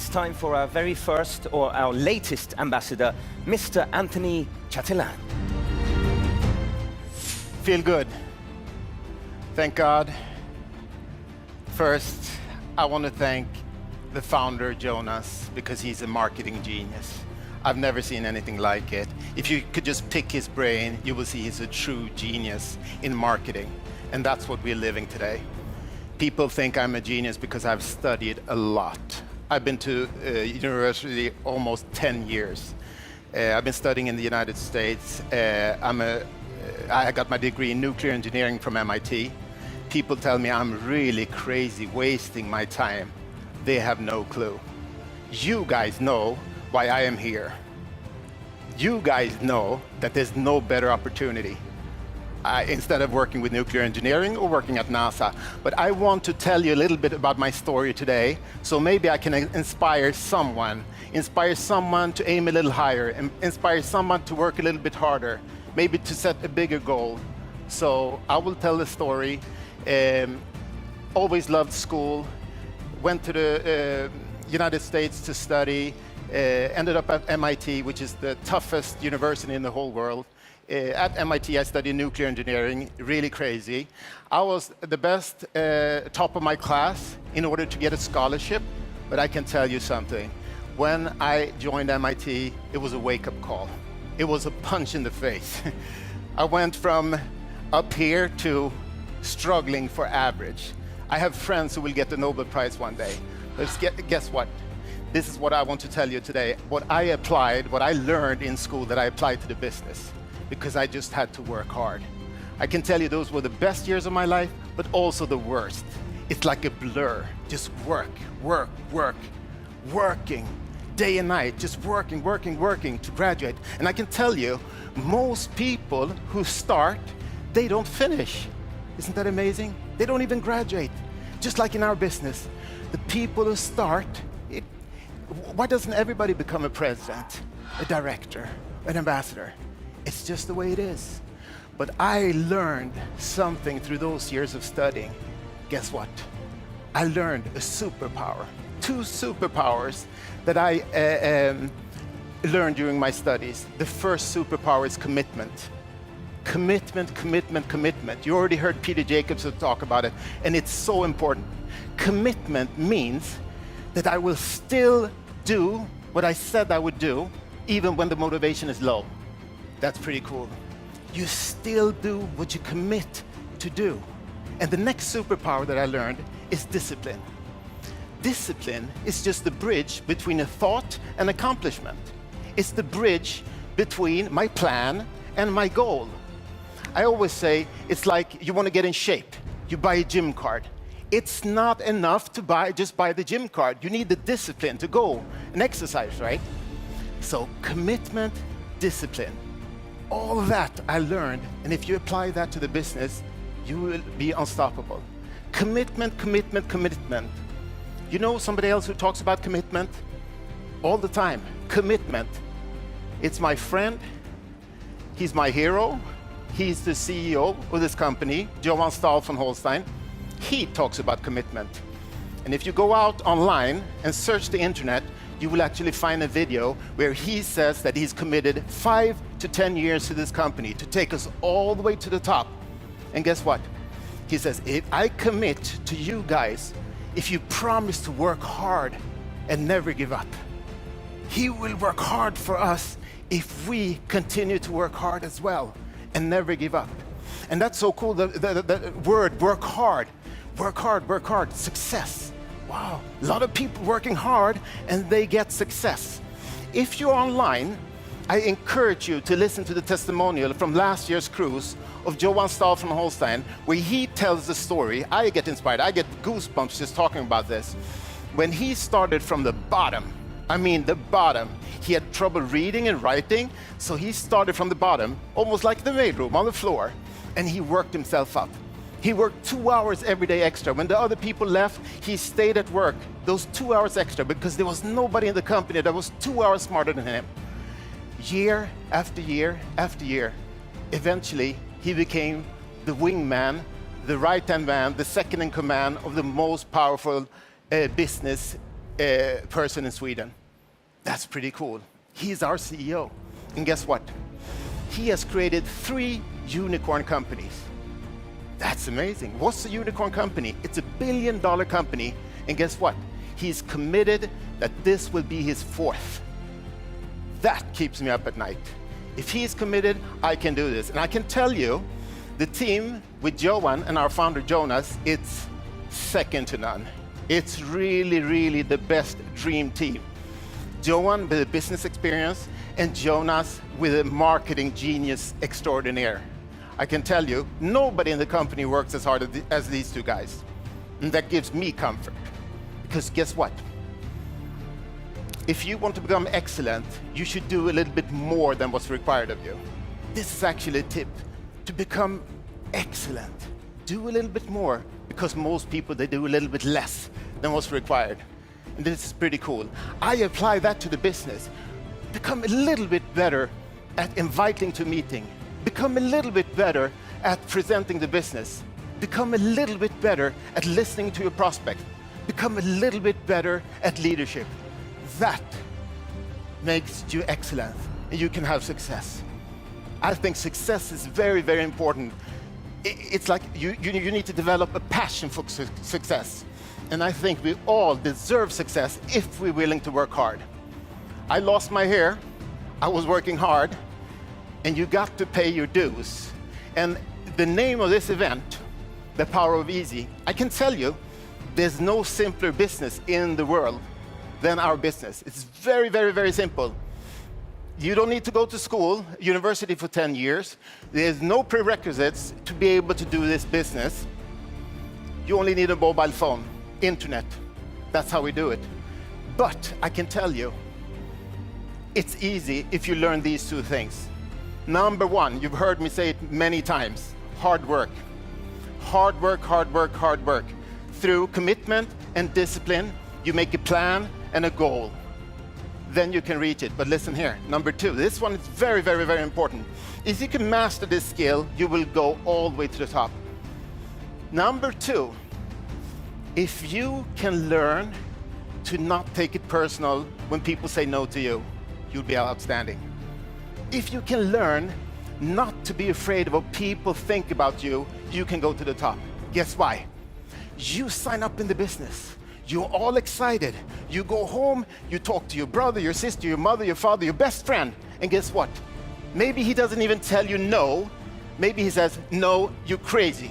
it's time for our very first, or our latest ambassador, Mr. Anthony Chatelain. Feel good. Thank God. First, I want to thank the founder, Jonas, because he's a marketing genius. I've never seen anything like it. If you could just pick his brain, you will see he's a true genius in marketing. And that's what we're living today. People think I'm a genius because I've studied a lot. I've been to university almost 10 years. I've been studying in the United States. I got my degree in nuclear engineering from MIT. People tell me I'm really crazy, wasting my time. They have no clue. You guys know why I am here. You guys know that there's no better opportunity instead of working with nuclear engineering or working at NASA. But I want to tell you a little bit about my story today, so maybe I can inspire someone to aim a little higher, inspire someone to work a little bit harder, maybe to set a bigger goal. So I will tell the story. Always loved school, went to the United States to study, ended up at MIT, which is the toughest university in the whole world. At MIT, I studied nuclear engineering, really crazy. I was the best top of my class in order to get a scholarship, but I can tell you something. When I joined MIT, it was a wake-up call. It was a punch in the face. I went from up here to struggling for average. I have friends who will get the Nobel Prize one day. But guess what? This is what I want to tell you today. What I learned in school that I applied to the business, because I just had to work hard. I can tell you those were the best years of my life, but also the worst. It's like a blur. Just work, work, work, working, day and night, just working, working, working to graduate. And I can tell you, most people who start, they don't finish. Isn't that amazing? They don't even graduate. Just like in our business, the people who start, why doesn't everybody become a president, a director, an ambassador? It's just the way it is. But I learned something through those years of studying. Guess what? I learned a superpower. 2 superpowers that I learned during my studies. The first superpower is commitment. Commitment, commitment, commitment. You already heard Peter Jacobson talk about it, and it's so important. Commitment means that I will still do what I said I would do, even when the motivation is low. That's pretty cool. You still do what you commit to do. And the next superpower that I learned is discipline. Discipline is just the bridge between a thought and accomplishment. It's the bridge between my plan and my goal. I always say it's like you want to get in shape. You buy a gym card. It's not enough to just buy the gym card. You need the discipline to go and exercise, right? So commitment, discipline. All of that I learned, and if you apply that to the business, you will be unstoppable. Commitment, commitment, commitment. You know somebody else who talks about commitment? All the time. Commitment. It's my friend. He's my hero. He's the CEO of this company, Johan Stahl von Holstein. He talks about commitment. And if you go out online and search the internet, you will actually find a video where he says that he's committed 5 to 10 years to this company to take us all the way to the top. And guess what? He says, if I commit to you guys, if you promise to work hard and never give up, he will work hard for us if we continue to work hard as well and never give up. And that's so cool, the word work hard, work hard, work hard, success. Wow, a lot of people working hard and they get success. If you're online, I encourage you to listen to the testimonial from last year's cruise of Johan Stahl von Holstein, where he tells the story. I get inspired, I get goosebumps just talking about this. When he started from the bottom, I mean the bottom, he had trouble reading and writing, so he started from the bottom, almost like the maidroom on the floor, and he worked himself up. He worked 2 hours every day extra. When the other people left, he stayed at work those 2 hours extra because there was nobody in the company that was 2 hours smarter than him. Year after year after year, eventually he became the wingman, the right-hand man, the second in command of the most powerful business person in Sweden. That's pretty cool. He's our CEO. And guess what? He has created 3 unicorn companies. That's amazing. What's a unicorn company? It's a $1 billion company. And guess what? He's committed that this will be his 4th. That keeps me up at night. If he's committed, I can do this. And I can tell you, the team with Johan and our founder Jonas, it's second to none. It's really, really the best dream team. Johan with a business experience and Jonas with a marketing genius extraordinaire. I can tell you, nobody in the company works as hard as these 2 guys. And that gives me comfort. Because guess what? If you want to become excellent, you should do a little bit more than what's required of you. This is actually a tip. To become excellent, do a little bit more, because most people, they do a little bit less than what's required. And this is pretty cool. I apply that to the business. Become a little bit better at inviting to a meeting. Become a little bit better at presenting the business. Become a little bit better at listening to your prospect. Become a little bit better at leadership. That makes you excellent, and you can have success. I think success is very, very important. It's like you need to develop a passion for success. And I think we all deserve success if we're willing to work hard. I lost my hair, I was working hard, and you got to pay your dues. And the name of this event, The Power of Easy, I can tell you, there's no simpler business in the world than our business. It's very, very, very simple. You don't need to go to school, university for 10 years. There's no prerequisites to be able to do this business. You only need a mobile phone, internet. That's how we do it. But I can tell you, it's easy if you learn these 2 things. Number 1, you've heard me say it many times, hard work. Hard work, hard work, hard work. Through commitment and discipline, you make a plan and a goal. Then you can reach it. But listen here, number 2, this one is very, very, very important. If you can master this skill, you will go all the way to the top. Number 2, if you can learn to not take it personal when people say no to you, you'll be outstanding. If you can learn not to be afraid of what people think about you, you can go to the top. Guess why? You sign up in the business. You're all excited. You go home, you talk to your brother, your sister, your mother, your father, your best friend, and guess what? Maybe he doesn't even tell you no. Maybe he says, no, you're crazy.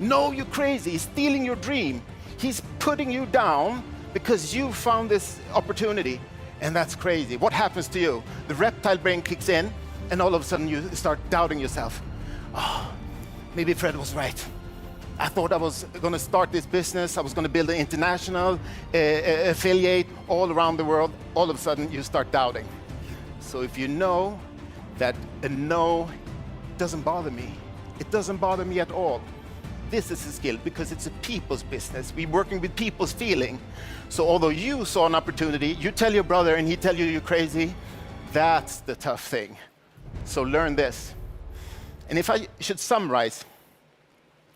No, you're crazy. He's stealing your dream. He's putting you down because you found this opportunity, and that's crazy. What happens to you? The reptile brain kicks in, and all of a sudden you start doubting yourself. Oh, maybe Fred was right. I thought I was going to start this business. I was going to build an international affiliate all around the world. All of a sudden, you start doubting. So if you know that a no doesn't bother me, it doesn't bother me at all. This is a skill because it's a people's business. We're working with people's feeling. So although you saw an opportunity, you tell your brother and he tell you you're crazy, that's the tough thing. So learn this. And if I should summarize,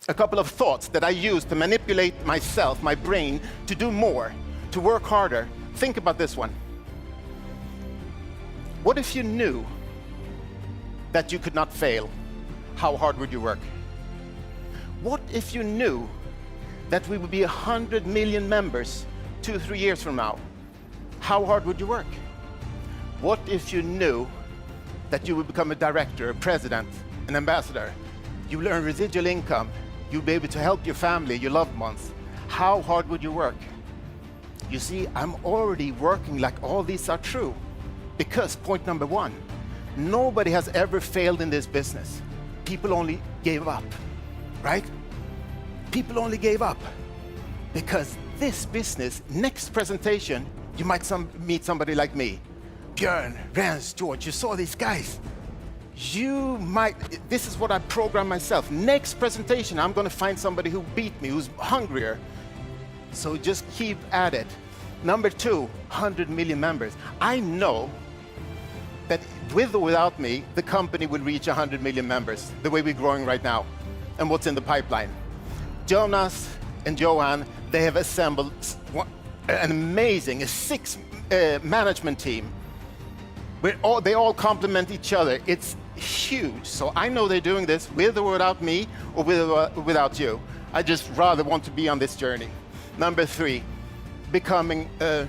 a couple of thoughts that I use to manipulate myself, my brain, to do more, to work harder. Think about this one. What if you knew that you could not fail? How hard would you work? What if you knew that we would be 100 million members 2-3 years from now? How hard would you work? What if you knew that you would become a director, a president, an ambassador? You learn residual income. You'll be able to help your family, your loved ones. How hard would you work? You see, I'm already working like all these are true. Because point number 1, nobody has ever failed in this business. People only gave up, right? People only gave up. Because this business, next presentation, you might meet somebody like me. Björn, Rens, George, you saw these guys. You might, this is what I program myself. Next presentation, I'm going to find somebody who beat me, who's hungrier. So just keep at it. Number 2, 100 million members. I know that with or without me, the company will reach 100 million members, the way we're growing right now, and what's in the pipeline. Jonas and Johan, they have assembled an amazing, a 6 management team. They all complement each other. It's huge. So I know they're doing this with or without me, or without you. I just rather want to be on this journey. Number 3, becoming a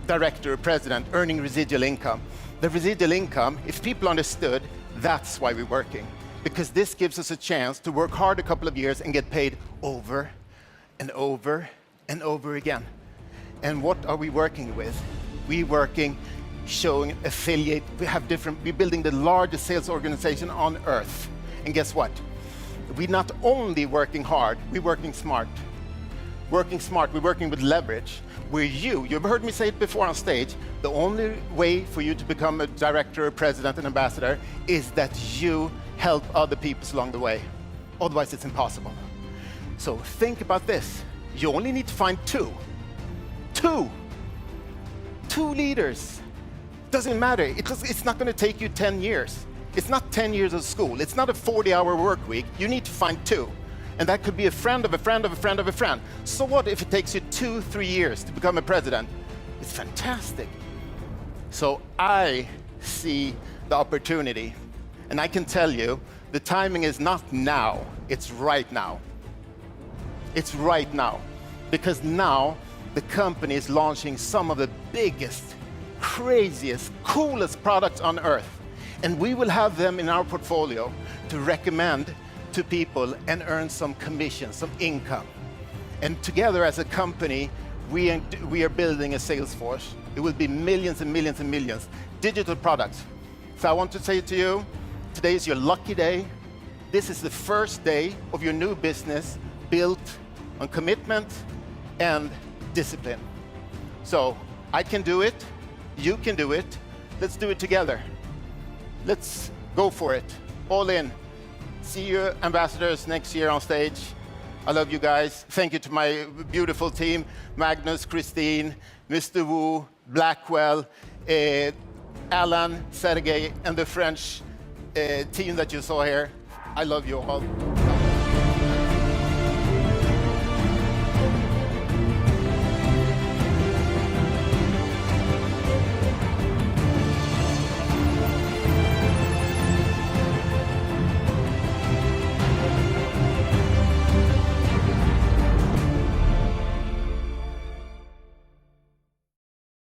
director or president, earning residual income. The residual income, if people understood, that's why we're working. Because this gives us a chance to work hard a couple of years and get paid over and over and over again. And what are we working with? We're working, showing affiliate. We're building the largest sales organization on earth. And guess what? We're not only working hard, we're working smart. Working smart, we're working with leverage. Where you've heard me say it before on stage, the only way for you to become a director, a president, an ambassador is that you help other people along the way. Otherwise, it's impossible. So think about this. You only need to find two leaders. Doesn't matter. It's not going to take you 10 years. It's not 10 years of school. It's not a 40-hour work week. You need to find 2. And that could be a friend of a friend of a friend of a friend. So what if it takes you 2-3 years to become a president? It's fantastic. So I see the opportunity. And I can tell you, the timing is not now. It's right now. It's right now. Because now the company is launching some of the biggest, craziest, coolest products on earth. And we will have them in our portfolio to recommend to people and earn some commission, some income. And together as a company, we are building a sales force. It will be millions and millions and millions. Digital products. So I want to say to you, today is your lucky day. This is the first day of your new business built on commitment and discipline. So I can do it, you can do it. Let's do it together. Let's go for it, all in. See you ambassadors next year on stage. I love you guys. Thank you to my beautiful team, Magnus, Christine, Mr. Wu, Blackwell, Alan, Sergey, and the French team that you saw here. I love you all.